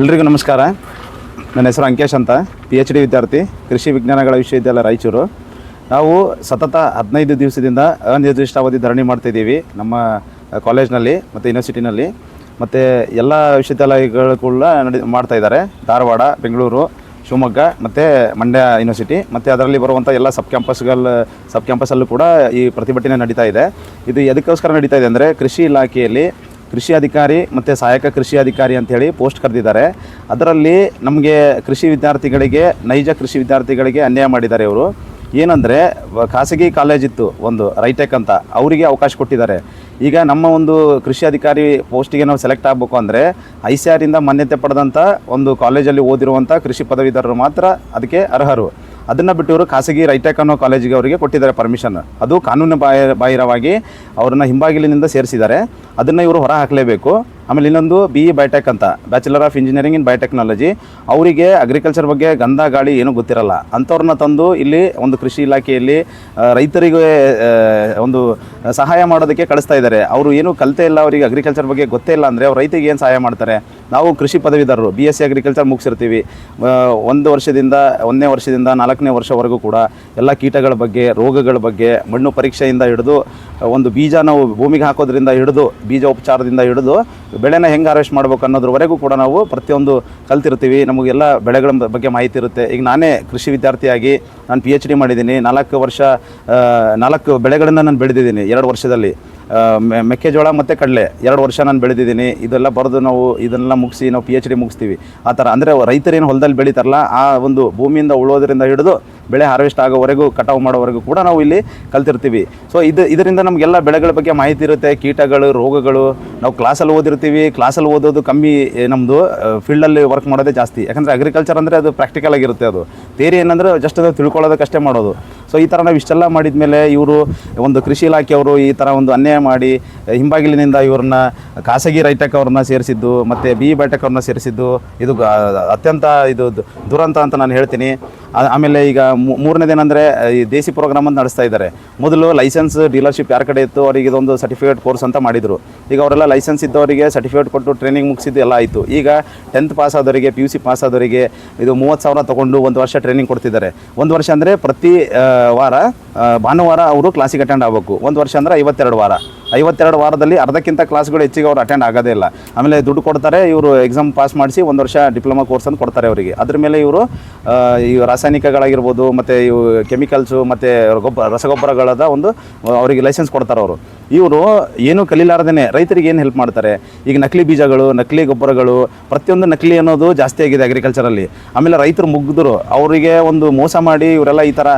ಎಲ್ರಿಗೂ ನಮಸ್ಕಾರ. ನನ್ನ ಹೆಸರು ಅಂಕೇಶ್ ಅಂತ, PhD ವಿದ್ಯಾರ್ಥಿ, ಕೃಷಿ ವಿಜ್ಞಾನಗಳ ವಿಶ್ವವಿದ್ಯಾಲಯ ರಾಯಚೂರು. ನಾವು ಸತತ 15 ದಿವಸದಿಂದ ಅನಿರ್ದಿಷ್ಟಾವಧಿ ಧರಣಿ ಮಾಡ್ತಾಯಿದ್ದೀವಿ ನಮ್ಮ ಕಾಲೇಜ್ನಲ್ಲಿ ಮತ್ತು ಯೂನಿವರ್ಸಿಟಿನಲ್ಲಿ. ಮತ್ತು ಎಲ್ಲ ವಿಶ್ವವಿದ್ಯಾಲಯಗಳು ಕೂಡ ಮಾಡ್ತಾಯಿದ್ದಾರೆ. ಧಾರವಾಡ, ಬೆಂಗಳೂರು, ಶಿವಮೊಗ್ಗ ಮತ್ತು ಮಂಡ್ಯ ಯೂನಿವರ್ಸಿಟಿ ಮತ್ತು ಅದರಲ್ಲಿ ಬರುವಂಥ ಎಲ್ಲ ಸಬ್ ಕ್ಯಾಂಪಸ್ಸಲ್ಲೂ ಕೂಡ ಈ ಪ್ರತಿಭಟನೆ ನಡೀತಾ ಇದೆ. ಇದು ಎದಕ್ಕೋಸ್ಕರ ನಡೀತಾ ಇದೆ ಅಂದರೆ, ಕೃಷಿ ಇಲಾಖೆಯಲ್ಲಿ ಕೃಷಿ ಅಧಿಕಾರಿ ಮತ್ತು ಸಹಾಯಕ ಕೃಷಿ ಅಧಿಕಾರಿ ಅಂಥೇಳಿ ಪೋಸ್ಟ್ ಕರೆದಿದ್ದಾರೆ. ಅದರಲ್ಲಿ ನಮಗೆ ನೈಜ ಕೃಷಿ ವಿದ್ಯಾರ್ಥಿಗಳಿಗೆ ಅನ್ಯಾಯ ಮಾಡಿದ್ದಾರೆ ಇವರು. ಏನಂದರೆ, ಖಾಸಗಿ ಕಾಲೇಜಿತ್ತು ಒಂದು ರೈಟೆಕ್ ಅಂತ, ಅವರಿಗೆ ಅವಕಾಶ ಕೊಟ್ಟಿದ್ದಾರೆ. ಈಗ ನಮ್ಮ ಒಂದು ಕೃಷಿ ಅಧಿಕಾರಿ ಪೋಸ್ಟಿಗೆ ನಾವು ಸೆಲೆಕ್ಟ್ ಆಗಬೇಕು ಅಂದರೆ ICAR ಇಂದ ಮಾನ್ಯತೆ ಪಡೆದಂಥ ಒಂದು ಕಾಲೇಜಲ್ಲಿ ಓದಿರುವಂಥ ಕೃಷಿ ಪದವೀಧರರು ಮಾತ್ರ ಅದಕ್ಕೆ ಅರ್ಹರು. ಅದನ್ನು ಬಿಟ್ಟು ಇವರು ಖಾಸಗಿ ರೈಟೆಕ್ ಅನ್ನೋ ಕಾಲೇಜಿಗೆ ಅವರಿಗೆ ಕೊಟ್ಟಿದ್ದಾರೆ ಪರ್ಮಿಷನ್. ಅದು ಕಾನೂನು ಬಾಹಿರವಾಗಿ ಅವ್ರನ್ನ ಹಿಂಬಾಗಿಲಿನಿಂದ ಸೇರಿಸಿದ್ದಾರೆ. ಅದನ್ನು ಇವರು ಹೊರ ಹಾಕಲೇಬೇಕು. ಆಮೇಲೆ ಇನ್ನೊಂದು BE ಬಯೋಟೆಕ್ ಅಂತ, bachelor of engineering in biotechnology, ಅವರಿಗೆ ಅಗ್ರಿಕಲ್ಚರ್ ಬಗ್ಗೆ ಗಂಧ ಗಾಳಿ ಏನೂ ಗೊತ್ತಿರಲ್ಲ. ಅಂಥವ್ರನ್ನ ತಂದು ಇಲ್ಲಿ ಒಂದು ಕೃಷಿ ಇಲಾಖೆಯಲ್ಲಿ ರೈತರಿಗೆ ಒಂದು ಸಹಾಯ ಮಾಡೋದಕ್ಕೆ ಕಳಿಸ್ತಾ ಇದ್ದಾರೆ. ಅವರು ಏನೂ ಕಲಿತೇ ಇಲ್ಲ, ಅವರಿಗೆ ಅಗ್ರಿಕಲ್ಚರ್ ಬಗ್ಗೆ ಗೊತ್ತೇ ಇಲ್ಲ ಅಂದರೆ ಅವ್ರು ರೈತರಿಗೆ ಏನು ಸಹಾಯ ಮಾಡ್ತಾರೆ? ನಾವು ಕೃಷಿ ಪದವೀಧರರು BSc ಅಗ್ರಿಕಲ್ಚರ್ ಮುಗಿಸಿರ್ತೀವಿ. 1ನೇ ವರ್ಷದಿಂದ 4ನೇ ವರ್ಷವರೆಗೂ ಕೂಡ ಎಲ್ಲ ಕೀಟಗಳ ಬಗ್ಗೆ, ರೋಗಗಳ ಬಗ್ಗೆ, ಮಣ್ಣು ಪರೀಕ್ಷೆಯಿಂದ ಹಿಡಿದು ಒಂದು ಬೀಜ ನಾವು ಭೂಮಿಗೆ ಹಾಕೋದ್ರಿಂದ ಹಿಡಿದು, ಬೀಜ ಉಪಚಾರದಿಂದ ಹಿಡಿದು ಬೆಳೆನ ಹೆಂಗೆ ಹಾರ್ವೆಸ್ಟ್ ಮಾಡ್ಬೇಕು ಅನ್ನೋದ್ರವರೆಗೂ ಕೂಡ ನಾವು ಪ್ರತಿಯೊಂದು ಕಲ್ತಿರ್ತೀವಿ. ನಮಗೆಲ್ಲ ಬೆಳೆಗಳ ಬಗ್ಗೆ ಮಾಹಿತಿ ಇರುತ್ತೆ. ಈಗ ನಾನೇ ಕೃಷಿ ವಿದ್ಯಾರ್ಥಿಯಾಗಿ ನಾನು PhD ಮಾಡಿದ್ದೀನಿ. 4 ಬೆಳೆಗಳನ್ನು ನಾನು ಬೆಳೆದಿದ್ದೀನಿ 2 ವರ್ಷದಲ್ಲಿ. ಮೆಕ್ಕೆಜೋಳ ಮತ್ತು ಕಡಲೆ 2 ವರ್ಷ ನಾನು ಬೆಳೆದಿದ್ದೀನಿ. ಇದೆಲ್ಲ ಬರೆದು ನಾವು ಇದನ್ನೆಲ್ಲ ಮುಗಿಸಿ ನಾವು PhD ಮುಗಿಸ್ತೀವಿ. ಆ ಥರ ಅಂದರೆ ರೈತರೇನು ಹೊಲದಲ್ಲಿ ಬೆಳೀತಾರಲ್ಲ, ಆ ಒಂದು ಭೂಮಿಯಿಂದ ಉಳೋದ್ರಿಂದ ಹಿಡಿದು ಬೆಳೆ ಹಾರ್ವೆಸ್ಟ್ ಆಗೋವರೆಗೂ, ಕಟಾವು ಮಾಡೋವರೆಗೂ ಕೂಡ ನಾವು ಇಲ್ಲಿ ಕಲ್ತಿರ್ತೀವಿ. ಸೊ ಇದರಿಂದ ನಮಗೆಲ್ಲ ಬೆಳೆಗಳ ಬಗ್ಗೆ ಮಾಹಿತಿ ಇರುತ್ತೆ. ಕೀಟಗಳು, ರೋಗಗಳು ನಾವು ಕ್ಲಾಸಲ್ಲಿ ಓದಿರ್ತೀವಿ. ಕ್ಲಾಸಲ್ಲಿ ಓದೋದು ಕಮ್ಮಿ, ನಮ್ಮದು ಫೀಲ್ಡಲ್ಲಿ ವರ್ಕ್ ಮಾಡೋದೇ ಜಾಸ್ತಿ. ಯಾಕಂದರೆ ಅಗ್ರಿಕಲ್ಚರ್ ಅಂದರೆ ಅದು ಪ್ರಾಕ್ಟಿಕಲ್ ಆಗಿರುತ್ತೆ. ಅದು ಥಿಯರಿ ಏನಂದರೆ ಜಸ್ಟ್ ಅದು ತಿಳ್ಕೊಳ್ಳೋದಕ್ಕಷ್ಟೇ ಮಾಡೋದು. ಸೊ ಈ ಥರ ನಾವು ಇಷ್ಟೆಲ್ಲ ಮಾಡಿದ ಮೇಲೆ ಇವರು ಒಂದು ಕೃಷಿ ಇಲಾಖೆಯವರು ಈ ಥರ ಒಂದು ಅನ್ಯಾಯ ಮಾಡಿ ಹಿಂಬಾಗಿಲಿನಿಂದ ಇವ್ರನ್ನ ಖಾಸಗಿ ರೈಟೆಕ್ ಅವ್ರನ್ನ ಸೇರಿಸಿದ್ದು ಮತ್ತು BE ಬಯೋಟೆಕ್ ಅವ್ರನ್ನ ಸೇರಿಸಿದ್ದು ಇದು ಅತ್ಯಂತ ದುರಂತ ಅಂತ ನಾನು ಹೇಳ್ತೀನಿ. ಆಮೇಲೆ ಈಗ 3ನೇದೇನೆಂದರೆ, ಈ ದೇಸಿ ಪ್ರೋಗ್ರಾಮ್ ಅಂತ ನಡೆಸ್ತಾ ಇದ್ದಾರೆ. ಮೊದಲು ಲೈಸೆನ್ಸ್ ಡೀಲರ್ಶಿಪ್ ಯಾರ ಕಡೆ ಇತ್ತು ಅವರಿಗೆ ಇದೊಂದು ಸರ್ಟಿಫಿಕೇಟ್ ಕೋರ್ಸ್ ಅಂತ ಮಾಡಿದರು. ಈಗ ಅವರೆಲ್ಲ ಲೈಸೆನ್ಸ್ ಇದ್ದವರಿಗೆ ಸರ್ಟಿಫಿಕೇಟ್ ಕೊಟ್ಟು ಟ್ರೈನಿಂಗ್ ಮುಗಿಸಿದ್ದು ಎಲ್ಲ ಆಯಿತು. ಈಗ 10th ಪಾಸ್ ಆದವರಿಗೆ, PUC ಪಾಸ್ ಆದವರಿಗೆ ಇದು 30,000 ತೊಗೊಂಡು 1 ವರ್ಷ ಟ್ರೈನಿಂಗ್ ಕೊಡ್ತಿದ್ದಾರೆ. 1 ವರ್ಷ ಅಂದರೆ ಪ್ರತಿ ವಾರ ಭಾನುವಾರ ಅವರು ಕ್ಲಾಸಿಗೆ ಅಟೆಂಡ್ ಆಗಬೇಕು. 1 ವರ್ಷ ಅಂದರೆ 52 ವಾರ. 52 ವಾರದಲ್ಲಿ ಅರ್ಧಕ್ಕಿಂತ ಕ್ಲಾಸ್ಗಳು ಹೆಚ್ಚಿಗೆ ಅವ್ರು ಅಟೆಂಡ್ ಆಗೋದೇ ಇಲ್ಲ. ಆಮೇಲೆ ದುಡ್ಡು ಕೊಡ್ತಾರೆ. ಇವರು ಎಕ್ಸಾಮ್ ಪಾಸ್ ಮಾಡಿಸಿ 1 ವರ್ಷ ಡಿಪ್ಲೊಮಾ ಕೋರ್ಸ್ ಅಂತ ಕೊಡ್ತಾರೆ ಅವರಿಗೆ. ಅದ್ರ ಮೇಲೆ ಇವರು ಈ ರಾಸಾಯನಿಕಗಳಾಗಿರ್ಬೋದು ಮತ್ತು ಇವು ಕೆಮಿಕಲ್ಸು ಮತ್ತು ರಸಗೊಬ್ಬರಗಳದ ಒಂದು ಅವರಿಗೆ ಲೈಸೆನ್ಸ್ ಕೊಡ್ತಾರೆ ಅವರು. ಇವರು ಏನೂ ಕಲೀಲಾರ್ದೇ ರೈತರಿಗೆ ಏನು ಹೆಲ್ಪ್ ಮಾಡ್ತಾರೆ? ಈಗ ನಕಲಿ ಬೀಜಗಳು, ನಕಲಿ ಗೊಬ್ಬರಗಳು, ಪ್ರತಿಯೊಂದು ನಕಲಿ ಅನ್ನೋದು ಜಾಸ್ತಿ ಆಗಿದೆ ಅಗ್ರಿಕಲ್ಚರಲ್ಲಿ. ಆಮೇಲೆ ರೈತರು ಮುಗ್ದರು, ಅವರಿಗೆ ಒಂದು ಮೋಸ ಮಾಡಿ ಇವರೆಲ್ಲ ಈ ಥರ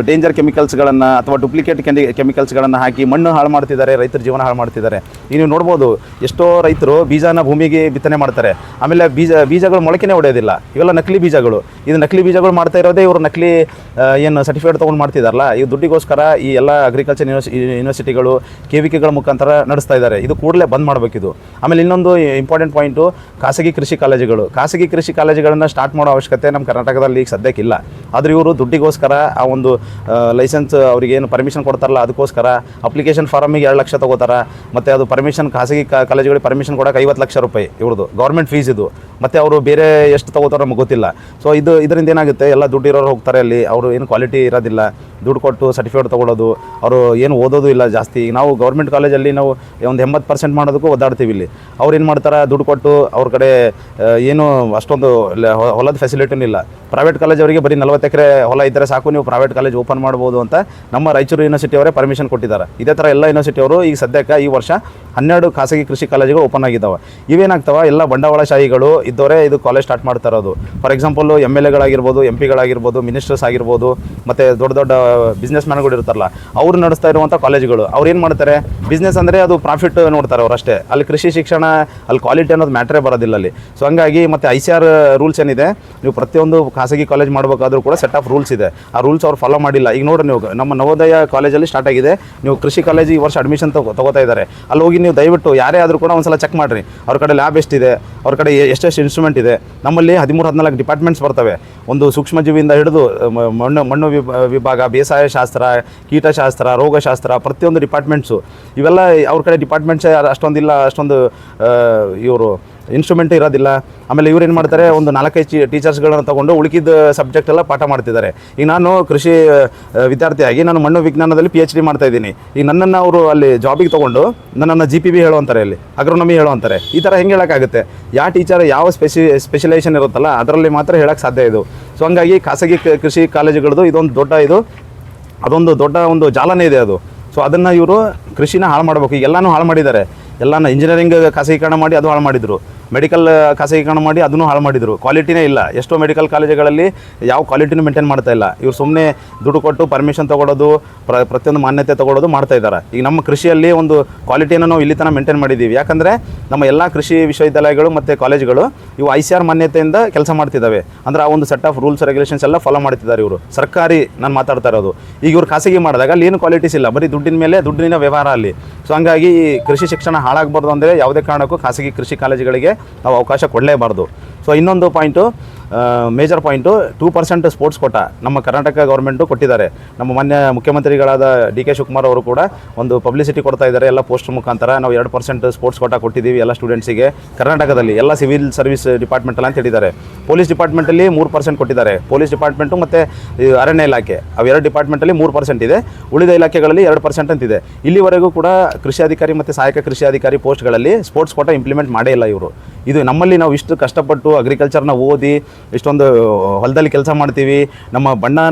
ಡೇಂಜರ್ ಕೆಮಿಕಲ್ಸ್ಗಳನ್ನು ಅಥವಾ ಡೂಪ್ಲಿಕೇಟ್ ಕೆಮಿಕಲ್ಸ್ಗಳನ್ನು ಹಾಕಿ ಮಣ್ಣು ಹಾಳು ಮಾಡ್ತಿದ್ದಾರೆ, ರೈತರ ಜೀವನ ಹಾಳು ಮಾಡ್ತಿದ್ದಾರೆ. ಈಗ ನೀವು ನೋಡ್ಬೋದು, ಎಷ್ಟೋ ರೈತರು ಬೀಜನ ಭೂಮಿಗೆ ಬಿತ್ತನೆ ಮಾಡ್ತಾರೆ, ಆಮೇಲೆ ಬೀಜಗಳು ಮೊಳಕೆನೇ ಹೊಡೆಯೋದಿಲ್ಲ. ಇವೆಲ್ಲ ನಕಲಿ ಬೀಜಗಳು. ಇದು ನಕಲಿ ಬೀಜಗಳು ಮಾಡ್ತಾ ಇರೋದೇ ಇವರು ನಕಲಿ ಏನು ಸರ್ಟಿಫಿಕೇಟ್ ತೊಗೊಂಡು ಮಾಡ್ತಿದ್ದಾರಲ್ಲ, ಈ ದುಡ್ಡಿಗೋಸ್ಕರ ಈ ಎಲ್ಲ ಅಗ್ರಿಕಲ್ಚರ್ ಯೂನಿವರ್ಸಿಟಿಗಳು KVKಗಳ ಮುಖಾಂತರ ನಡೆಸ್ತಾ ಇದ್ದಾರೆ. ಇದು ಕೂಡಲೇ ಬಂದ್ ಮಾಡಬೇಕಿದು. ಆಮೇಲೆ ಇನ್ನೊಂದು ಇಂಪಾರ್ಟೆಂಟ್ ಪಾಯಿಂಟು, ಖಾಸಗಿ ಕೃಷಿ ಕಾಲೇಜುಗಳನ್ನು ಸ್ಟಾರ್ಟ್ ಮಾಡೋ ಅವಶ್ಯಕತೆ ನಮ್ಮ ಕರ್ನಾಟಕದಲ್ಲಿ ಈಗ ಸದ್ಯಕ್ಕಿಲ್ಲ. ಆದರೆ ಇವರು ದುಡ್ಡಿಗೋಸ್ಕರ ಆ ಒಂದು ಲೈಸೆನ್ಸ್ ಅವರಿಗೇನು ಪರ್ಮಿಷನ್ ಕೊಡ್ತಾರಲ್ಲ, ಅದಕ್ಕೋಸ್ಕರ ಅಪ್ಲಿಕೇಶನ್ ಫಾರಮಿಗೆ 2 ಲಕ್ಷ ತೊಗೋತಾರೆ. ಮತ್ತು ಅದು ಪರ್ಮಿಷನ್, ಖಾಸಗಿ ಕಾಲೇಜುಗಳಿಗೆ ಪರ್ಮಿಷನ್ ಕೊಡೋಕೆ 50 ಲಕ್ಷ ರೂಪಾಯಿ ಇವ್ರದ್ದು ಗೌರ್ಮೆಂಟ್ ಫೀಸ್ ಇದು. ಮತ್ತು ಅವರು ಬೇರೆ ಎಷ್ಟು ತೊಗೋತಾರೋ ನಮಗೆ ಗೊತ್ತಿಲ್ಲ. ಸೊ ಇದರಿಂದ ಏನಾಗುತ್ತೆ, ಎಲ್ಲ ದುಡ್ಡಿರೋರು ಹೋಗ್ತಾರೆ ಅಲ್ಲಿ, ಅವರು ಏನು ಕ್ವಾಲಿಟಿ ಇರೋದಿಲ್ಲ. ದುಡ್ಡು ಕೊಟ್ಟು ಸರ್ಟಿಫಿಕೇಟ್ ತೊಗೊಳ್ಳೋದು, ಅವರು ಏನು ಓದೋದು ಇಲ್ಲ ಜಾಸ್ತಿ. ನಾವು ಗೌರ್ಮೆಂಟ್ ಕಾಲೇಜಲ್ಲಿ ನಾವು ಒಂದು 80% ಮಾಡೋದಕ್ಕೂ ಒದ್ದಾಡ್ತೀವಿ. ಇಲ್ಲಿ ಅವ್ರು ಏನು ಮಾಡ್ತಾರೆ, ದುಡ್ಡು ಕೊಟ್ಟು ಅವ್ರ ಕಡೆ ಏನು ಅಷ್ಟೊಂದು ಹೊಲದ ಫೆಸಿಲಿಟಿನೂ ಇಲ್ಲ. ಪ್ರೈವೇಟ್ ಕಾಲೇಜ್ ಅವರಿಗೆ ಬರೀ 40 ಎಕರೆ ಹೊಲ ಇದ್ದರೆ ಸಾಕು, ನೀವು ಪ್ರೈವೇಟ್ ಕಾಲೇಜ್ ಓಪನ್ ಮಾಡ್ಬೋದು ಅಂತ ನಮ್ಮ ರಾಯಚೂರು ಯೂನಿವರ್ಸಿಟಿ ಅವರೇ ಪರ್ಮಿಷನ್ ಕೊಟ್ಟಿದ್ದಾರೆ. ಇದೇ ಥರ ಎಲ್ಲ ಯೂನಿವರ್ಸಿಟಿ ಅವರು ಈಗ ಸದ್ಯಕ್ಕೆ ಈ ವರ್ಷ 12 ಖಾಸಗಿ ಕೃಷಿ ಕಾಲೇಜುಗಳು ಓಪನ್ ಆಗಿದ್ದಾವೆ. ಇವೇನಾಗ್ತವೆ, ಎಲ್ಲ ಬಂಡವಾಳಶಾಹಿಗಳು ಇದ್ದವರೇ ಇದು ಕಾಲೇಜ್ ಸ್ಟಾರ್ಟ್ ಮಾಡ್ತಾ ಇರೋದು. ಫಾರ್ ಎಕ್ಸಾಂಪಲ್ MLAಗಳಾಗಿರ್ಬೋದು, MP ಗಳಾಗಿರ್ಬೋದು, ಮಿನಿಸ್ಟರ್ಸ್ ಆಗಿರ್ಬೋದು, ಮತ್ತು ದೊಡ್ಡ ಬಿಸ್ನೆಸ್ ಮ್ಯಾನ್ಗಳು ಇರ್ತಾರಲ್ಲ, ಅವರು ನಡೆಸ್ತಾ ಇರುವಂಥ ಕಾಲೇಜುಗಳು. ಅವ್ರು ಏನು ಮಾಡ್ತಾರೆ, ಬಿಸ್ನೆಸ್ ಅಂದರೆ ಅದು ಪ್ರಾಫಿಟ್ ನೋಡ್ತಾರೆ ಅವರಷ್ಟೇ. ಅಲ್ಲಿ ಕೃಷಿ ಶಿಕ್ಷಣ, ಅಲ್ಲಿ ಕ್ವಾಲಿಟಿ ಅನ್ನೋದು ಮ್ಯಾಟ್ರೇ ಬರೋದಿಲ್ಲ ಅಲ್ಲಿ. ಸೊ ಹಂಗಾಗಿ ಮತ್ತು ICAR ರೂಲ್ಸ್ ಏನಿದೆ, ನೀವು ಪ್ರತಿಯೊಂದು ಖಾಸಗಿ ಕಾಲೇಜ್ ಮಾಡಬೇಕಾದ್ರೂ ಕೂಡ ಸೆಟ್ ಆಫ್ ರೂಲ್ಸ್ ಇದೆ. ಆ ರೂಲ್ಸ್ ಅವ್ರು ಫಾಲೋ ಮಾಡಿಲ್ಲ. ಈಗ ನೋಡ್ರಿ, ನೀವು ನಮ್ಮ ನವೋದಯ ಕಾಲೇಜಲ್ಲಿ ಸ್ಟಾರ್ಟ್ ಆಗಿದೆ, ನೀವು ಕೃಷಿ ಕಾಲೇಜ್ ಈ ವರ್ಷ ಅಡ್ಮಿಷನ್ ತಗೋತಾ ಇದ್ದಾರೆ. ಅಲ್ಲಿ ಹೋಗಿ ನೀವು ದಯವಿಟ್ಟು ಯಾರೇ ಆದರೂ ಕೂಡ ಒಂದ್ಸಲ ಚೆಕ್ ಮಾಡಿರಿ, ಅವ್ರ ಕಡೆ ಲ್ಯಾಬ್ ಎಷ್ಟಿದೆ, ಅವ್ರ ಕಡೆ ಎಷ್ಟೆಷ್ಟು ಇನ್ಸ್ಟ್ರೂಮೆಂಟ್ ಇದೆ. ನಮ್ಮಲ್ಲಿ 13-14 ಡಿಪಾರ್ಟ್ಮೆಂಟ್ಸ್ ಬರ್ತವೆ. ಒಂದು ಸೂಕ್ಷ್ಮಜೀವಿಯಿಂದ ಹಿಡಿದು ಮಣ್ಣು ವಿಭಾಗ, ಬೇಸಾಯ ಶಾಸ್ತ್ರ, ಕೀಟಶಾಸ್ತ್ರ, ರೋಗಶಾಸ್ತ್ರ, ಪ್ರತಿಯೊಂದು ಡಿಪಾರ್ಟ್ಮೆಂಟ್ಸು ಇವೆಲ್ಲ ಅವ್ರ ಕಡೆ ಡಿಪಾರ್ಟ್ಮೆಂಟ್ಸೇ ಅಷ್ಟೊಂದಿಲ್ಲ. ಅಷ್ಟೊಂದು ಇವರು ಇನ್ಸ್ಟ್ರೂಮೆಂಟ್ ಇರೋದಿಲ್ಲ. ಆಮೇಲೆ ಇವ್ರು ಏನು ಮಾಡ್ತಾರೆ, ಒಂದು 4-5 ಟೀಚರ್ಸ್ಗಳನ್ನ ತೊಗೊಂಡು ಉಳಿಕಿದ ಸಬ್ಜೆಕ್ಟ್ ಎಲ್ಲ ಪಾಠ ಮಾಡ್ತಿದ್ದಾರೆ. ಈಗ ನಾನು ಕೃಷಿ ವಿದ್ಯಾರ್ಥಿಯಾಗಿ ನಾನು ಮಣ್ಣು ವಿಜ್ಞಾನದಲ್ಲಿ PhD ಮಾಡ್ತಾ ಇದ್ದೀನಿ. ಈಗ ನನ್ನನ್ನು ಅವರು ಅಲ್ಲಿ ಜಾಬಿಗೆ ತೊಗೊಂಡು ನನ್ನನ್ನು GPB ಹೇಳುವಂತಾರೆ, ಅಲ್ಲಿ ಅಗ್ರೋನಮಿ ಹೇಳುವಂತಾರೆ. ಈ ಥರ ಹೆಂಗೆ ಹೇಳೋಕ್ಕಾಗುತ್ತೆ? ಯಾವ ಟೀಚರ್ ಯಾವ ಸ್ಪೆಷಲೈಸೇಷನ್ ಇರುತ್ತಲ್ಲ ಅದರಲ್ಲಿ ಮಾತ್ರ ಹೇಳೋಕ್ಕೆ ಸಾಧ್ಯ ಇದು. ಸೊ ಹಂಗಾಗಿ ಖಾಸಗಿ ಕೃಷಿ ಕಾಲೇಜುಗಳದ್ದು ಅದೊಂದು ದೊಡ್ಡ ಒಂದು ಜಾಲನೇ ಇದೆ ಅದು. ಸೊ ಅದನ್ನು ಇವರು ಕೃಷಿನ ಹಾಳು ಮಾಡಬೇಕು. ಈಗ ಎಲ್ಲನೂ ಹಾಳು ಮಾಡಿದ್ದಾರೆ. ಎಲ್ಲನ ಇಂಜಿನಿಯರಿಂಗ್ ಖಾಸಗೀಕರಣ ಮಾಡಿ ಅದು ಹಾಳು ಮಾಡಿದರು, ಮೆಡಿಕಲ್ ಖಾಸಗೀಕರಣ ಮಾಡಿ ಅದನ್ನು ಹಾಳು ಮಾಡಿದರು. ಕ್ವಾಲಿಟಿನೇ ಇಲ್ಲ. ಎಷ್ಟೋ ಮೆಡಿಕಲ್ ಕಾಲೇಜುಗಳಲ್ಲಿ ಯಾವ ಕ್ವಾಲಿಟಿನೂ ಮೇಂಟೈನ್ ಮಾಡ್ತಾ ಇಲ್ಲ. ಇವ್ರು ಸುಮ್ಮನೆ ದುಡ್ಡು ಕೊಟ್ಟು ಪರ್ಮಿಷನ್ ತೊಗೊಳೋದು, ಪ್ರತಿಯೊಂದು ಮಾನ್ಯತೆ ತೊಗೊಳೋದು ಮಾಡ್ತಾ ಇದ್ದಾರೆ. ಈಗ ನಮ್ಮ ಕೃಷಿಯಲ್ಲಿ ಒಂದು ಕ್ವಾಲಿಟಿಯನ್ನು ನಾವು ಇಲ್ಲಿ ತನಕ ಮೇಂಟೈನ್ ಮಾಡಿದ್ದೀವಿ. ಯಾಕಂದರೆ ನಮ್ಮ ಎಲ್ಲ ಕೃಷಿ ವಿಶ್ವವಿದ್ಯಾಲಯಗಳು ಮತ್ತು ಕಾಲೇಜುಗಳು ಇವು ICAR ಮಾನ್ಯತೆಯಿಂದ ಕೆಲಸ ಮಾಡ್ತಿದ್ದಾವೆ. ಅಂದರೆ ಆ ಒಂದು ಸೆಟ್ ಆಫ್ ರೂಲ್ಸ್ ರೆಗ್ಯುಲೇಷನ್ಸ್ ಎಲ್ಲ ಫಾಲೋ ಮಾಡ್ತಿದ್ದಾರೆ ಇವರು. ಸರ್ಕಾರಿ ನಾನು ಮಾತಾಡ್ತಾ ಇರೋದು. ಈಗ ಇವ್ರು ಖಾಸಗಿ ಮಾಡಿದಾಗ ಅಲ್ಲಿ ಏನು ಕ್ವಾಲಿಟೀಸ್ ಇಲ್ಲ, ಬರೀ ದುಡ್ಡಿನ ವ್ಯವಹಾರ ಅಲ್ಲಿ. ಸೊ ಹಂಗಾಗಿ ಕೃಷಿ ಶಿಕ್ಷಣ ಹಾಳಾಗಬಾರ್ದು ಅಂದರೆ ಯಾವುದೇ ಕಾರಣಕ್ಕೂ ಖಾಸಗಿ ಕೃಷಿ ಕಾಲೇಜುಗಳಿಗೆ ನಾವು ಅವಕಾಶ ಕೊಡಲೇಬಾರ್ದು. ಸೊ ಇನ್ನೊಂದು point, major point, 2% sports Kota ನಮ್ಮ ಕರ್ನಾಟಕ ಗೌರ್ಮೆಂಟು ಕೊಟ್ಟಿದ್ದಾರೆ. ನಮ್ಮ ಮಾನ್ಯ ಮುಖ್ಯಮಂತ್ರಿಗಳಾದ DK ಶಿವಕುಮಾರ್ ಅವರು ಕೂಡ ಒಂದು ಪಬ್ಲಿಸಿಟಿ ಕೊಡ್ತಾ ಇದ್ದಾರೆ ಎಲ್ಲ ಪೋಸ್ಟ್ ಮುಖಾಂತರ. ನಾವು 2% ಸ್ಪೋರ್ಟ್ಸ್ ಕೋಟಾ ಕೊಟ್ಟಿದ್ದೀವಿ ಎಲ್ಲ ಸ್ಟೂಡೆಂಟ್ಸಿಗೆ ಕರ್ನಾಟಕದಲ್ಲಿ, ಎಲ್ಲ ಸಿವಿಲ್ ಸರ್ವಿಸ್ ಡಿಪಾರ್ಟ್ಮೆಂಟಲ್ಲಿ ಅಂತ ಹೇಳಿದ್ದಾರೆ. ಪೊಲೀಸ್ ಡಿಪಾರ್ಟ್ಮೆಂಟಲ್ಲಿ 3% ಕೊಟ್ಟಿದ್ದಾರೆ. ಪೊಲೀಸ್ ಡಿಪಾರ್ಟ್ಮೆಂಟು ಮತ್ತು ಅರಣ್ಯ ಇಲಾಖೆ ಅವೆರಡು ಡಿಪಾರ್ಟ್ಮೆಂಟಲ್ಲಿ 3% ಇದೆ. ಉಳಿದ ಇಲಾಖೆಗಳಲ್ಲಿ 2% ಅಂತಿದೆ. ಇಲ್ಲಿವರೆಗೂ ಕೂಡ ಕೃಷಿ ಅಧಿಕಾರಿ ಮತ್ತು ಸಹಾಯಕ ಕೃಷಿ ಅಧಿಕಾರಿ ಪೋಸ್ಟ್ಗಳಲ್ಲಿ ಸ್ಪೋರ್ಟ್ಸ್ ಕೋಟಾ ಇಂಪ್ಲಿಮೆಂಟ್ ಮಾಡೇ ಇಲ್ಲ ಇವರು. ಇದು ನಮ್ಮಲ್ಲಿ ನಾವು ಇಷ್ಟು ಕಷ್ಟಪಟ್ಟು ಅಗ್ರಿಕಲ್ಚರ್ನ ಓದಿ ಇಷ್ಟೊಂದು ಹೊಲದಲ್ಲಿ ಕೆಲಸ ಮಾಡ್ತೀವಿ, ನಮ್ಮ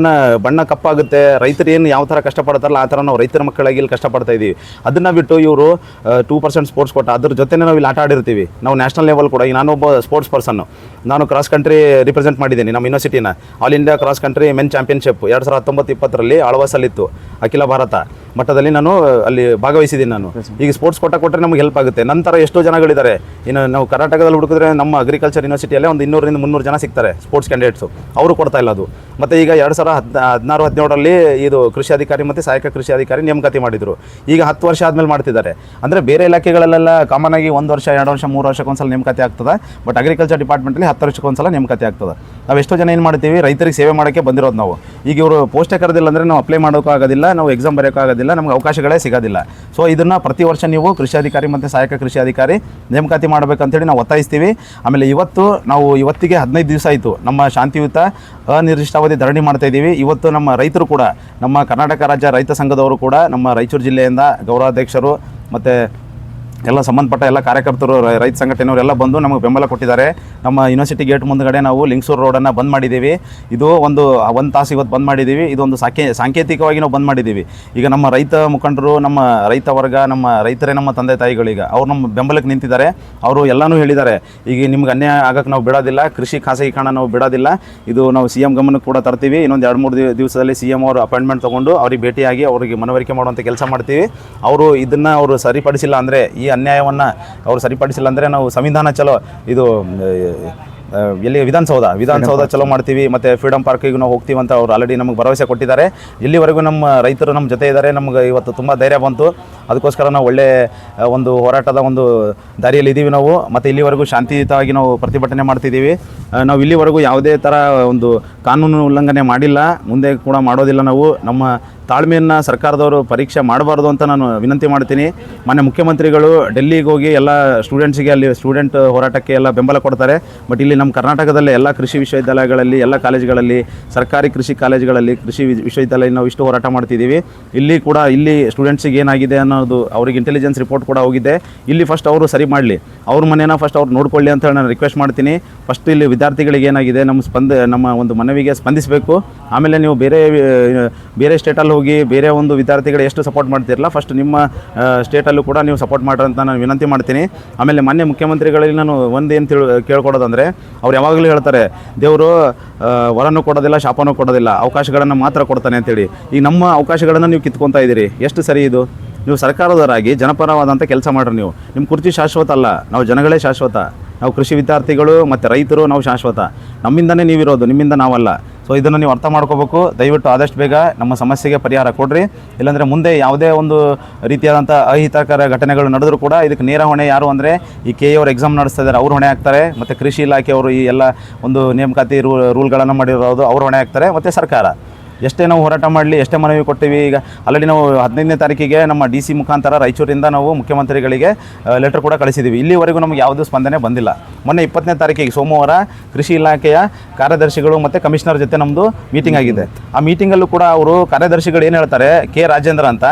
ಬಣ್ಣ ಕಪ್ಪಾಗುತ್ತೆ, ರೈತರು ಏನು ಯಾವ ಥರ ಕಷ್ಟಪಡ್ತಾರಲ್ಲ ಆ ಥರ ನಾವು ರೈತರ ಮಕ್ಕಳಾಗಿ ಇಲ್ಲಿ ಕಷ್ಟಪಡ್ತಾ ಇದ್ದೀವಿ. ಅದನ್ನು ಬಿಟ್ಟು ಇವರು 2% ಸ್ಪೋರ್ಟ್ಸ್ ಕೋಟಾ ಅದ್ರ ಜೊತೆ ನಾವು ಇಲ್ಲಿ ಆಟ ಆಡಿರ್ತೀವಿ. ನಾವು ನ್ಯಾಷನಲ್ ಲೆವೆಲ್ ಕೂಡ, ಈಗ ನಾನೊಬ್ಬ ಸ್ಪೋರ್ಟ್ಸ್ ಪರ್ಸನ್ನು, ನಾನು ಕ್ರಾಸ್ ಕಂಟ್ರಿ ರಿಪ್ರೆಸೆಂಟ್ ಮಾಡಿದ್ದೀನಿ ನಮ್ಮ ಯೂನಿವರ್ಸಿಟಿನ. All India cross country men championship 2019-20 ಆಳ್ವಾಸಲ್ಲಿತ್ತು. ಅಖಿಲ ಭಾರತ ಮಟ್ಟದಲ್ಲಿ ನಾನು ಅಲ್ಲಿ ಭಾಗವಹಿಸಿದ್ದೀನಿ ನಾನು. ಈಗ ಸ್ಪೋರ್ಟ್ಸ್ ಕೋಟಾ ಕೊಟ್ಟರೆ ನಮಗೆ ಹೆಲ್ಪ್ ಆಗುತ್ತೆ. ನಂತರ ಎಷ್ಟೋ ಜನಗಳಿದ್ದಾರೆ. ಇನ್ನು ನಾವು ಕರ್ನಾಟಕದಲ್ಲಿ ಹುಡುಕಿದ್ರೆ ನಮ್ಮ ಅಗ್ರಿಕಲ್ಚರ್ ಯೂನಿವರ್ಸಿಟಿಯಲ್ಲೇ ಒಂದು 200-300 ಜನ ಸಿಗ್ತಾರೆ ಸ್ಪೋರ್ಟ್ಸ್ ಕ್ಯಾಂಡಿಡೇಟ್ಸು. ಅವರು ಕೊಡ್ತಾ ಇಲ್ಲ ಅದು. ಮತ್ತು ಈಗ 2016-17ರಲ್ಲಿ ಇದು ಕೃಷಿ ಅಧಿಕಾರಿ ಮತ್ತು ಸಹಾಯಕ ಕೃಷಿ ಅಧಿಕಾರಿ ನೇಮಕಾತಿ ಮಾಡಿದರು. ಈಗ 10 ವರ್ಷ ಆದಮೇಲೆ ಮಾಡ್ತಿದ್ದಾರೆ. ಅಂದರೆ ಬೇರೆ ಇಲಾಖೆಗಳಲ್ಲೆಲ್ಲ ಕಾಮನ್ ಆಗಿ 1 ವರ್ಷ 2 ವರ್ಷ 3 ವರ್ಷಕ್ಕೊಂದ್ಸಲ ನೇಮಕಾತಿ ಆಗ್ತದೆ. ಬಟ್ ಅಗ್ರಿಕಲ್ಚರ್ ಡಿಪಾರ್ಟ್ಮೆಂಟಲ್ಲಿ 10 ವರ್ಷಕ್ಕೊಂದ್ಸಲ ನೇಮಕಾತಿ ಆಗ್ತದೆ. ನಾವು ಎಷ್ಟೋ ಜನ ಏನು ಮಾಡ್ತೀವಿ, ರೈತರಿಗೆ ಸೇವೆ ಮಾಡೋಕ್ಕೆ ಬಂದಿರೋದು ನಾವು. ಈಗ ಇವರು ಪೋಸ್ಟೇ ಕರೆದಿಲ್ಲ ಅಂದರೆ ನಾವು ಅಪ್ಲೈ ಮಾಡೋಕ್ಕೂ ಆಗೋದಿಲ್ಲ, ನಾವು ಎಕ್ಸಾಮ್ ಬರೆಯೋಕ್ಕೂ ಆಗೋದಿಲ್ಲ, ನಮ್ಗೆ ಅವಕಾಶಗಳೇ ಸಿಗೋದಿಲ್ಲ. ಸೊ ಇದನ್ನು ಪ್ರತಿ ವರ್ಷ ನೀವು ಕೃಷಿ ಅಧಿಕಾರಿ ಮತ್ತು ಸಹಾಯಕ ಕೃಷಿ ಅಧಿಕಾರಿ ನೇಮಕಾತಿ ಮಾಡಬೇಕಂತೇಳಿ ನಾವು ಒತ್ತಾಯಿಸ್ತೀವಿ. ಆಮೇಲೆ ಇವತ್ತಿಗೆ 15 ದಿವಸ ಆಯಿತು ನಮ್ಮ ಶಾಂತಿಯುತ ಅನಿರ್ದಿಷ್ಟಾವಧಿ ಧರಣಿ ಮಾಡ್ತಾ ಇದ್ದೀವಿ. ಇವತ್ತು ನಮ್ಮ ರೈತರು ಕೂಡ, ನಮ್ಮ ಕರ್ನಾಟಕ ರಾಜ್ಯ ರೈತ ಸಂಘದವರು ಕೂಡ, ನಮ್ಮ ರಾಯಚೂರು ಜಿಲ್ಲೆಯಿಂದ ಗೌರವಾಧ್ಯಕ್ಷರು ಮತ್ತು ಎಲ್ಲ ಸಂಬಂಧಪಟ್ಟ ಎಲ್ಲ ಕಾರ್ಯಕರ್ತರು, ರೈತ ಸಂಘಟನೆಯವರೆಲ್ಲ ಬಂದು ನಮಗೆ ಬೆಂಬಲ ಕೊಟ್ಟಿದ್ದಾರೆ. ನಮ್ಮ ಯೂನಿವರ್ಸಿಟಿ ಗೇಟ್ ಮುಂದ್ಗಡೆ ನಾವು ಲಿಂಗಸೂರು ರೋಡನ್ನು ಬಂದ್ ಮಾಡಿದ್ದೀವಿ. ಇದು ಒಂದು ತಾಸು ಇವತ್ತು ಬಂದ್ ಮಾಡಿದ್ದೀವಿ. ಇದೊಂದು ಸಾಂಕೇತಿಕವಾಗಿ ನಾವು ಬಂದ್ ಮಾಡಿದ್ದೀವಿ. ಈಗ ನಮ್ಮ ರೈತ ಮುಖಂಡರು, ನಮ್ಮ ರೈತ ವರ್ಗ, ನಮ್ಮ ರೈತರೇ ನಮ್ಮ ತಂದೆ ತಾಯಿಗಳೀಗ ಅವ್ರು ನಮ್ಮ ಬೆಂಬಲಕ್ಕೆ ನಿಂತಿದ್ದಾರೆ. ಅವರು ಎಲ್ಲನೂ ಹೇಳಿದ್ದಾರೆ, ಈಗ ನಿಮ್ಗೆ ಅನ್ಯಾಯ ಆಗೋಕ್ಕೆ ನಾವು ಬಿಡೋದಿಲ್ಲ, ಕೃಷಿ ಖಾಸಗೀಕರಣ ನಾವು ಬಿಡೋದಿಲ್ಲ, ಇದು ನಾವು CM ಗಮನಕ್ಕೆ ಕೂಡ ತರ್ತೀವಿ. ಇನ್ನೊಂದು 2-3 ದಿವಸದಲ್ಲಿ CM ಅವರು ಅಪಾಯಿಂಟ್ಮೆಂಟ್ ತೊಗೊಂಡು ಅವ್ರಿಗೆ ಭೇಟಿಯಾಗಿ ಅವರಿಗೆ ಮನವರಿಕೆ ಮಾಡುವಂಥ ಕೆಲಸ ಮಾಡ್ತೀವಿ. ಅವರು ಸರಿಪಡಿಸಿಲ್ಲ ಅಂದರೆ, ಈ ಅನ್ಯಾಯವನ್ನು ಅವರು ಸರಿಪಡಿಸಿಲ್ಲ ಅಂದರೆ ನಾವು ಸಂವಿಧಾನ ಚಲೋ ಇದು ಎಲ್ಲಿ ವಿಧಾನಸೌಧ ಚಲೋ ಮಾಡ್ತೀವಿ. ಮತ್ತು ಫ್ರೀಡಮ್ ಪಾರ್ಕಿಗೆ ನಾವು ಹೋಗ್ತೀವಿ ಅಂತ ಅವರು ಆಲ್ರೆಡಿ ನಮಗೆ ಭರವಸೆ ಕೊಟ್ಟಿದ್ದಾರೆ. ಇಲ್ಲಿವರೆಗೂ ನಮ್ಮ ರೈತರು ನಮ್ಮ ಜೊತೆ ಇದ್ದಾರೆ. ನಮ್ಗೆ ಇವತ್ತು ತುಂಬ ಧೈರ್ಯ ಬಂತು. ಅದಕ್ಕೋಸ್ಕರ ನಾವು ಒಳ್ಳೆ ಒಂದು ಹೋರಾಟದ ಒಂದು ದಾರಿಯಲ್ಲಿ ಇದ್ದೀವಿ ನಾವು. ಮತ್ತು ಇಲ್ಲಿವರೆಗೂ ಶಾಂತಿಯುತವಾಗಿ ನಾವು ಪ್ರತಿಭಟನೆ ಮಾಡ್ತಿದ್ದೀವಿ. ನಾವು ಇಲ್ಲಿವರೆಗೂ ಯಾವುದೇ ಥರ ಒಂದು ಕಾನೂನು ಉಲ್ಲಂಘನೆ ಮಾಡಿಲ್ಲ, ಮುಂದೆ ಕೂಡ ಮಾಡೋದಿಲ್ಲ. ನಾವು ನಮ್ಮ ತಾಳ್ಮೆಯನ್ನು ಸರ್ಕಾರದವರು ಪರೀಕ್ಷೆ ಮಾಡಬಾರ್ದು ಅಂತ ನಾನು ವಿನಂತಿ ಮಾಡ್ತೀನಿ. ಮಾನ್ಯ ಮುಖ್ಯಮಂತ್ರಿಗಳು ಡೆಲ್ಲಿಗೆ ಹೋಗಿ ಎಲ್ಲ ಸ್ಟೂಡೆಂಟ್ಸಿಗೆ ಅಲ್ಲಿ ಸ್ಟೂಡೆಂಟ್ ಹೋರಾಟಕ್ಕೆ ಎಲ್ಲ ಬೆಂಬಲ ಕೊಡ್ತಾರೆ. ಬಟ್ ಇಲ್ಲಿ ನಮ್ಮ ಕರ್ನಾಟಕದಲ್ಲೇ ಎಲ್ಲ ಕೃಷಿ ವಿಶ್ವವಿದ್ಯಾಲಯಗಳಲ್ಲಿ, ಎಲ್ಲ ಕಾಲೇಜುಗಳಲ್ಲಿ, ಸರ್ಕಾರಿ ಕೃಷಿ ಕಾಲೇಜುಗಳಲ್ಲಿ, ಕೃಷಿ ವಿಶ್ವವಿದ್ಯಾಲಯ ನಾವು ಇಷ್ಟು ಹೋರಾಟ ಮಾಡ್ತಿದ್ದೀವಿ. ಇಲ್ಲಿ ಸ್ಟೂಡೆಂಟ್ಸಿಗೆ ಏನಾಗಿದೆ ಅನ್ನೋದು ಅವ್ರಿಗೆ ಇಂಟೆಲಿಜೆನ್ಸ್ ರಿಪೋರ್ಟ್ ಕೂಡ ಹೋಗಿದೆ. ಇಲ್ಲಿ ಫಸ್ಟ್ ಅವರು ಸರಿ ಮಾಡಲಿ, ಅವ್ರ ಮನೇನ ಫಸ್ಟ್ ಅವ್ರು ನೋಡ್ಕೊಳ್ಳಿ ಅಂತ ನಾನು ರಿಕ್ವೆಸ್ಟ್ ಮಾಡ್ತೀನಿ. ಫಸ್ಟ್ ಇಲ್ಲಿ ವಿದ್ಯಾರ್ಥಿಗಳಿಗೆ ಏನಾಗಿದೆ ನಮ್ಮ ಒಂದು ಮನವಿಗೆ ಸ್ಪಂದಿಸಬೇಕು. ಆಮೇಲೆ ನೀವು ಬೇರೆ ಸ್ಟೇಟಲ್ಲಿ ಹೋಗಿ ಬೇರೆ ಒಂದು ವಿದ್ಯಾರ್ಥಿಗಳು ಎಷ್ಟು ಸಪೋರ್ಟ್ ಮಾಡ್ತಿರಲ್ಲ, ಫಸ್ಟ್ ನಿಮ್ಮ ಸ್ಟೇಟಲ್ಲೂ ಕೂಡ ನೀವು ಸಪೋರ್ಟ್ ಮಾಡ್ರಿ ಅಂತ ನಾನು ವಿನಂತಿ ಮಾಡ್ತೀನಿ. ಆಮೇಲೆ ಮಾನ್ಯ ಮುಖ್ಯಮಂತ್ರಿಗಳಲ್ಲಿ ನಾನು ಒಂದೇನು ಕೇಳ್ಕೊಡೋದಂದರೆ, ಅವ್ರು ಯಾವಾಗಲೂ ಹೇಳ್ತಾರೆ ದೇವರು ವರನೂ ಕೊಡೋದಿಲ್ಲ, ಶಾಪನೂ ಕೊಡೋದಿಲ್ಲ, ಅವಕಾಶಗಳನ್ನು ಮಾತ್ರ ಕೊಡ್ತಾನೆ ಅಂತೇಳಿ. ಈಗ ನಮ್ಮ ಅವಕಾಶಗಳನ್ನು ನೀವು ಕಿತ್ಕೊತಾ ಇದ್ದೀರಿ. ಎಷ್ಟು ಸರಿ ಇದು? ನೀವು ಸರ್ಕಾರದವರಾಗಿ ಜನಪರವಾದಂಥ ಕೆಲಸ ಮಾಡ್ರಿ. ನಿಮ್ಮ ಕುರ್ಚಿ ಶಾಶ್ವತ ಅಲ್ಲ, ನಾವು ಜನಗಳೇ ಶಾಶ್ವತ. ನಾವು ಕೃಷಿ ವಿದ್ಯಾರ್ಥಿಗಳು ಮತ್ತು ರೈತರು ನಾವು ಶಾಶ್ವತ. ನಮ್ಮಿಂದನೇ ನೀವಿರೋದು, ನಿಮ್ಮಿಂದ ನಾವಲ್ಲ. ಸೊ ಇದನ್ನು ನೀವು ಅರ್ಥ ಮಾಡ್ಕೋಬೇಕು. ದಯವಿಟ್ಟು ಆದಷ್ಟು ಬೇಗ ನಮ್ಮ ಸಮಸ್ಯೆಗೆ ಪರಿಹಾರ ಕೊಡ್ರಿ. ಇಲ್ಲಾಂದರೆ ಮುಂದೆ ಯಾವುದೇ ಒಂದು ರೀತಿಯಾದಂಥ ಅಹಿತಕರ ಘಟನೆಗಳು ನಡೆದರೂ ಕೂಡ ಇದಕ್ಕೆ ನೇರ ಹೊಣೆ ಯಾರು ಅಂದರೆ ಈ KA ಅವರು ಎಕ್ಸಾಮ್ ನಡೆಸ್ತಾ ಇದ್ದಾರೆ, ಅವರು ಹೊಣೆ ಆಗ್ತಾರೆ. ಮತ್ತು ಕೃಷಿ ಇಲಾಖೆಯವರು ಈ ಎಲ್ಲ ಒಂದು ನೇಮಕಾತಿ ರೂಲ್ಗಳನ್ನು ಮಾಡಿರೋದು ಅವರು ಹೊಣೆ ಆಗ್ತಾರೆ. ಮತ್ತು ಸರ್ಕಾರ ಎಷ್ಟೇ ನಾವು ಹೋರಾಟ ಮಾಡಲಿ, ಎಷ್ಟೇ ಮನವಿ ಕೊಟ್ಟಿವಿ. ಈಗ ಆಲ್ರೆಡಿ ನಾವು 15ನೇ ತಾರೀಕಿಗೆ ನಮ್ಮ DC ಮುಖಾಂತರ ರಾಯಚೂರಿಂದ ನಾವು ಮುಖ್ಯಮಂತ್ರಿಗಳಿಗೆ ಲೆಟರ್ ಕೂಡ ಕಳಿಸಿದ್ದೀವಿ. ಇಲ್ಲಿವರೆಗೂ ನಮಗೆ ಯಾವುದೂ ಸ್ಪಂದನೆ ಬಂದಿಲ್ಲ. ಮೊನ್ನೆ 20ನೇ ತಾರೀಕಿಗೆ ಸೋಮವಾರ ಕೃಷಿ ಇಲಾಖೆಯ ಕಾರ್ಯದರ್ಶಿಗಳು ಮತ್ತು ಕಮಿಷನರ್ ಜೊತೆ ನಮ್ಮದು ಮೀಟಿಂಗ್ ಆಗಿದೆ. ಆ ಮೀಟಿಂಗಲ್ಲೂ ಕೂಡ ಅವರು ಕಾರ್ಯದರ್ಶಿಗಳು ಏನು ಹೇಳ್ತಾರೆ, ಕೆ ರಾಜೇಂದ್ರ ಅಂತ,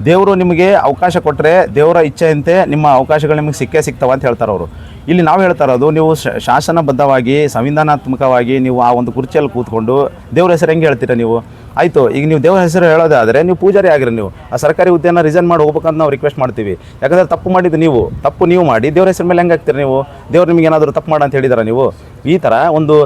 ದೇವರು ನಿಮಗೆ ಅವಕಾಶ ಕೊಟ್ಟರೆ ದೇವರ ಇಚ್ಛೆಯಂತೆ ನಿಮ್ಮ ಅವಕಾಶಗಳು ನಿಮಗೆ ಸಿಗ್ತಾವೆ ಅಂತ ಹೇಳ್ತಾರೆ ಅವರು. ಇಲ್ಲಿ ನಾವು ಹೇಳ್ತಾ ಇರೋದು, ನೀವು ಶಾಸನಬದ್ಧವಾಗಿ ಸಂವಿಧಾನಾತ್ಮಕವಾಗಿ ನೀವು ಆ ಒಂದು ಕುರ್ಚಿಯಲ್ಲಿ ಕೂತ್ಕೊಂಡು ದೇವ್ರ ಹೆಸರು ಹೆಂಗೆ ಹೇಳ್ತೀರಾ ನೀವು? ಆಯಿತು, ಈಗ ನೀವು ದೇವ್ರ ಹೆಸರು ಹೇಳೋದಾದರೆ ನೀವು ಪೂಜಾರಿ ಆಗಿರಿ, ನೀವು ಆ ಸರ್ಕಾರಿ ಹುದ್ದೆಯನ್ನು ರಿಸೈನ್ ಮಾಡಿ ಹೋಗ್ಬೇಕಂತ ನಾವು ರಿಕ್ವೆಸ್ಟ್ ಮಾಡ್ತೀವಿ. ಯಾಕಂದರೆ ತಪ್ಪು ಮಾಡಿದ್ದು ನೀವು ಮಾಡಿ ದೇವ್ರ ಹೆಸರು ಮೇಲೆ ಹೆಂಗೆ ಆಗ್ತೀರಿ ನೀವು? ದೇವ್ರು ನಿಮಗೆ ಏನಾದರೂ ತಪ್ಪು ಮಾಡ ಅಂತ ಹೇಳಿದಾರ ನೀವು? ಈ ಥರ ಒಂದು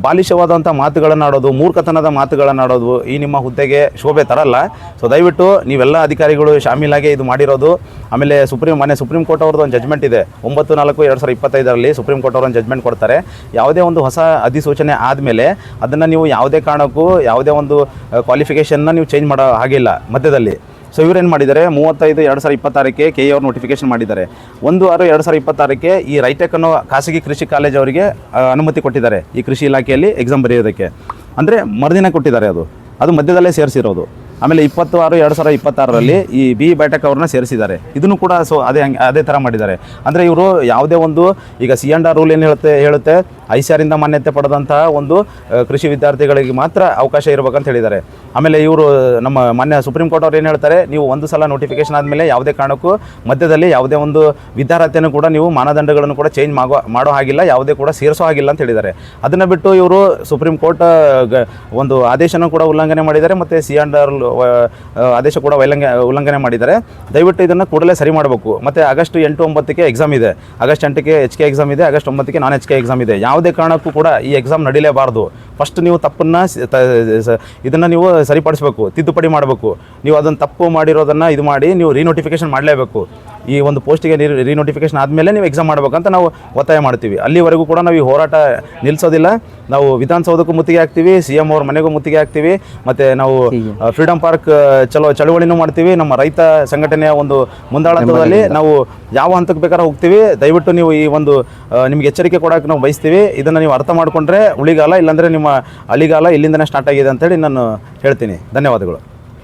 ಬಾಲಿಶವಾದಂಥ ಮಾತುಗಳನ್ನು ಆಡೋದು, ಮೂರ್ಖತನದ ಮಾತುಗಳನ್ನು ಆಡೋದು ಈ ನಿಮ್ಮ ಹುದ್ದೆಗೆ ಶೋಭೆ ತರಲ್ಲ. ಸೊ ದಯವಿಟ್ಟು ನೀವೆಲ್ಲ ಅಧಿಕಾರಿಗಳು ಶಾಮೀಲಾಗಿ ಇದು ಮಾಡಿರೋದು. ಆಮೇಲೆ ಸುಪ್ರೀಂ ಕೋರ್ಟ್ ಅವ್ರದ್ದು ಒಂದು ಜಜ್ಮೆಂಟ್ ಇದೆ, 9/4/2025 ಸುಪ್ರೀಂ ಕೋರ್ಟ್ ಅವರು ಒಂದು ಜಜ್ಮೆಂಟ್ ಕೊಡ್ತಾರೆ. ಯಾವುದೇ ಒಂದು ಹೊಸ ಅಧಿಸೂಚನೆ ಆದಮೇಲೆ ಅದನ್ನು ನೀವು ಯಾವುದೇ ಕಾರಣಕ್ಕೂ ಯಾವುದೇ ಒಂದು ಕ್ವಾಲಿಫಿಕೇಷನ್ನ ನೀವು ಚೇಂಜ್ ಮಾಡೋ ಹಾಗಿಲ್ಲ ಮಧ್ಯದಲ್ಲಿ. ಸೊ ಇವ್ರೇನು ಮಾಡಿದ್ದಾರೆ, 35/2026ಕ್ಕೆ ಕೆ ಎ ಅವ್ರು ನೋಟಿಫಿಕೇಶನ್ ಮಾಡಿದ್ದಾರೆ. 1/6/2026ಕ್ಕೆ ಈ ರೈಟೆಕ್ ಅನ್ನೋ ಖಾಸಗಿ ಕೃಷಿ ಕಾಲೇಜ್ ಅವರಿಗೆ ಅನುಮತಿ ಕೊಟ್ಟಿದ್ದಾರೆ ಈ ಕೃಷಿ ಇಲಾಖೆಯಲ್ಲಿ ಎಕ್ಸಾಮ್ ಬರೆಯೋದಕ್ಕೆ. ಅಂದರೆ ಮರುದಿನ ಕೊಟ್ಟಿದ್ದಾರೆ, ಅದು ಮಧ್ಯದಲ್ಲೇ ಸೇರಿಸಿರೋದು. ಆಮೇಲೆ 20/6/2026 ಈ ಬಿ ಬ್ಯಾಟೆಕ್ ಅವ್ರನ್ನ ಸೇರಿಸಿದ್ದಾರೆ. ಇದನ್ನು ಕೂಡ ಅದೇ ಥರ ಮಾಡಿದ್ದಾರೆ. ಅಂದರೆ ಇವರು ಯಾವುದೇ ಒಂದು ಈಗ C&R ರೂಲ್ ಏನು ಹೇಳುತ್ತೆ ICAR ಇಂದ ಮಾನ್ಯತೆ ಪಡೆದಂತಹ ಒಂದು ಕೃಷಿ ವಿದ್ಯಾರ್ಥಿಗಳಿಗೆ ಮಾತ್ರ ಅವಕಾಶ ಇರಬೇಕಂತ ಹೇಳಿದ್ದಾರೆ. ಆಮೇಲೆ ಇವರು ನಮ್ಮ ಮಾನ್ಯ ಸುಪ್ರೀಂ ಕೋರ್ಟ್ ಅವ್ರು ಏನು ಹೇಳ್ತಾರೆ, ನೀವು ಒಂದು ಸಲ ನೋಟಿಫಿಕೇಶನ್ ಆದಮೇಲೆ ಯಾವುದೇ ಕಾರಣಕ್ಕೂ ಮಧ್ಯದಲ್ಲಿ ಯಾವುದೇ ಒಂದು ವಿದ್ಯಾರ್ಥಿಯನ್ನು ಕೂಡ ನೀವು ಮಾನದಂಡಗಳನ್ನು ಕೂಡ ಚೇಂಜ್ ಮಾಡೋ ಹಾಗಿಲ್ಲ, ಯಾವುದೇ ಕೂಡ ಸೇರಿಸೋ ಹಾಗಿಲ್ಲ ಅಂತ ಹೇಳಿದ್ದಾರೆ. ಅದನ್ನು ಬಿಟ್ಟು ಇವರು ಸುಪ್ರೀಂ ಕೋರ್ಟ್ ಒಂದು ಆದೇಶನೂ ಕೂಡ ಉಲ್ಲಂಘನೆ ಮಾಡಿದ್ದಾರೆ ಮತ್ತು C&R ಆದೇಶ ಕೂಡ ಉಲ್ಲಂಘನೆ ಮಾಡಿದ್ದಾರೆ. ದಯವಿಟ್ಟು ಇದನ್ನು ಕೂಡಲೇ ಸರಿ ಮಾಡಬೇಕು. ಮತ್ತು August 8-9ಕ್ಕೆ ಎಕ್ಸಾಮ್ ಇದೆ. August 8ಕ್ಕೆ HK ಎಕ್ಸಾಮ್ ಇದೆ, August 9ಕ್ಕೆ ನಾನ್ HK ಎಕ್ಸಾಮ್ ಇದೆ. ಯಾವುದೇ ಕಾರಣಕ್ಕೂ ಕೂಡ ಈ ಎಕ್ಸಾಮ್ ನಡೀಲೇಬಾರ್ದು. ಫಸ್ಟ್ ನೀವು ತಪ್ಪನ್ನು ಇದನ್ನು ನೀವು ಸರಿಪಡಿಸಬೇಕು, ತಿದ್ದುಪಡಿ ಮಾಡಬೇಕು. ನೀವು ಅದನ್ನು ತಪ್ಪು ಮಾಡಿರೋದನ್ನು ಇದು ಮಾಡಿ ನೀವು ರೀನೋಟಿಫಿಕೇಷನ್ ಮಾಡಲೇಬೇಕು. ಈ ಒಂದು ಪೋಸ್ಟಿಗೆ ರೀನೋಟಿಫಿಕೇಷನ್ ಆದಮೇಲೆ ನೀವು ಎಕ್ಸಾಮ್ ಮಾಡಬೇಕಂತ ನಾವು ಒತ್ತಾಯ ಮಾಡ್ತೀವಿ. ಅಲ್ಲಿವರೆಗೂ ಕೂಡ ನಾವು ಈ ಹೋರಾಟ ನಿಲ್ಲಿಸೋದಿಲ್ಲ. ನಾವು ವಿಧಾನಸೌಧಕ್ಕೂ ಮುತ್ತಿಗೆ ಹಾಕ್ತೀವಿ, CM ಅವ್ರ ಮನೆಗೂ ಮುತ್ತಿಗೆ ಹಾಕ್ತೀವಿ, ಮತ್ತು ನಾವು ಫ್ರೀಡಮ್ ಪಾರ್ಕ್ ಚಳವಳಿನೂ ಮಾಡ್ತೀವಿ. ನಮ್ಮ ರೈತ ಸಂಘಟನೆಯ ಒಂದು ಮುಂದಾಳತ್ವದಲ್ಲಿ ನಾವು ಯಾವ ಹಂತಕ್ಕೆ ಬೇಕಾದ್ರೆ ಹೋಗ್ತೀವಿ. ದಯವಿಟ್ಟು ನೀವು ಈ ಒಂದು ನಿಮಗೆ ಎಚ್ಚರಿಕೆ ಕೊಡೋಕೆ ನಾವು ಬಯಸ್ತೀವಿ. ಇದನ್ನು ನೀವು ಅರ್ಥ ಮಾಡಿಕೊಂಡ್ರೆ ಉಳಿಗಾಲ, ಇಲ್ಲಾಂದರೆ ನಿಮ್ಮ ಅಳಿಗಾಲ ಇಲ್ಲಿಂದನೇ ಸ್ಟಾರ್ಟ್ ಆಗಿದೆ ಅಂತೇಳಿ ನಾನು ಹೇಳ್ತೀನಿ. ಧನ್ಯವಾದಗಳು.